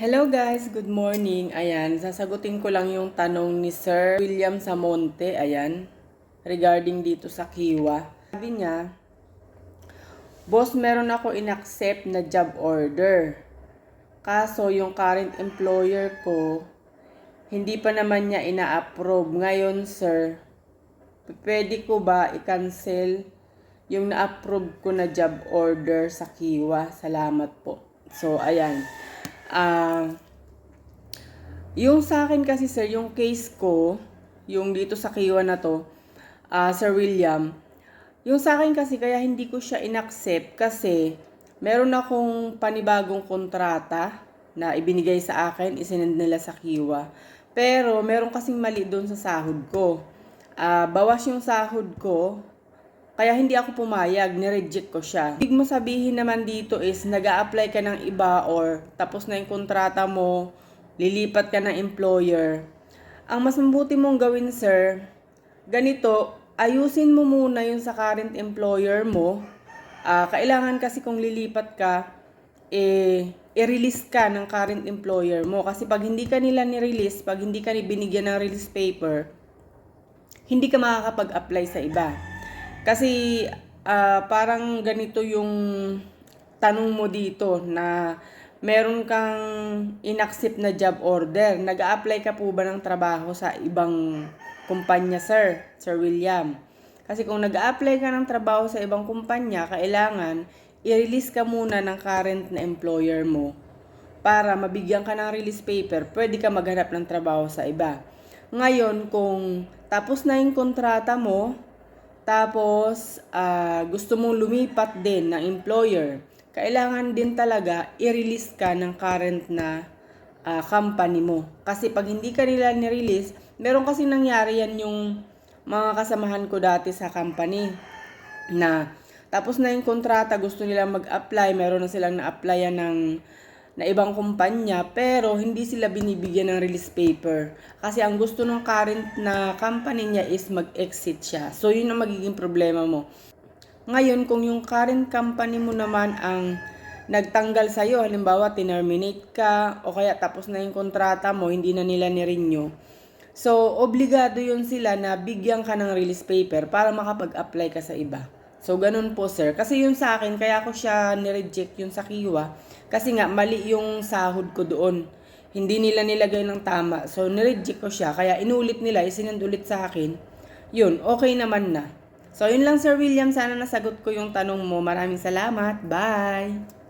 Hello guys, good morning. Ayan, sasagutin ko lang yung tanong ni Sir William Samonte, ayan, regarding dito sa Kiwa. Sabi niya, boss, meron ako in-accept na job order. Kaso yung current employer ko, hindi pa naman niya ina-approve. Ngayon, sir, pwede ko ba i-cancel yung na-approve ko na job order sa Kiwa? Salamat po. So, ayan. Yung sa akin kasi sir, yung case ko, yung dito sa Kiwa na to, Sir William, yung sa akin kasi kaya hindi ko siya inaccept kasi meron akong panibagong kontrata na ibinigay sa akin, isinend nila sa Kiwa. Pero meron kasing mali doon sa sahod ko. Bawas yung sahod ko, kaya hindi ako pumayag, nireject ko siya. Ibig mo sabihin naman dito is nag-a-apply ka ng iba or tapos na yung kontrata mo, lilipat ka ng employer. Ang mas mabuti mong gawin, sir, ganito, ayusin mo muna yung sa current employer mo. Kailangan kasi kung lilipat ka, i-release ka ng current employer mo. Kasi pag hindi ka nila ni-release, pag hindi ka binigyan ng release paper, hindi ka makakapag-apply sa iba. Kasi parang ganito yung tanong mo dito na meron kang inaccept na job order. Nag-a-apply ka po ba ng trabaho sa ibang kumpanya, sir? Sir William. Kasi kung nag-a-apply ka ng trabaho sa ibang kumpanya, kailangan i-release ka muna ng current na employer mo para mabigyan ka ng release paper, pwede ka maghanap ng trabaho sa iba. Ngayon, kung tapos na yung kontrata mo, tapos gusto mong lumipat din ng employer, kailangan din talaga i-release ka ng current na company mo. Kasi pag hindi ka nila ni-release, meron kasi nangyari yan yung mga kasamahan ko dati sa company na tapos na yung kontrata, gusto nila mag-apply, meron na silang na-applyan na ibang kumpanya, pero hindi sila binibigyan ng release paper. Kasi ang gusto ng current na company niya is mag-exit siya. So, yun ang magiging problema mo. Ngayon, kung yung current company mo naman ang nagtanggal sa'yo, halimbawa, tinerminate ka, o kaya tapos na yung kontrata mo, hindi na nila ni-renew. So, obligado yun sila na bigyan ka ng release paper para makapag-apply ka sa iba. So, ganun po, sir. Kasi yun sa akin, kaya ko siya nireject yun sa Kiwa. Kasi nga, mali yung sahod ko doon. Hindi nila nilagay ng tama. So, nireject ko siya. Kaya inulit nila, isinend ulit sa akin. Yun, okay naman na. So, yun lang, Sir William. Sana nasagot ko yung tanong mo. Maraming salamat. Bye!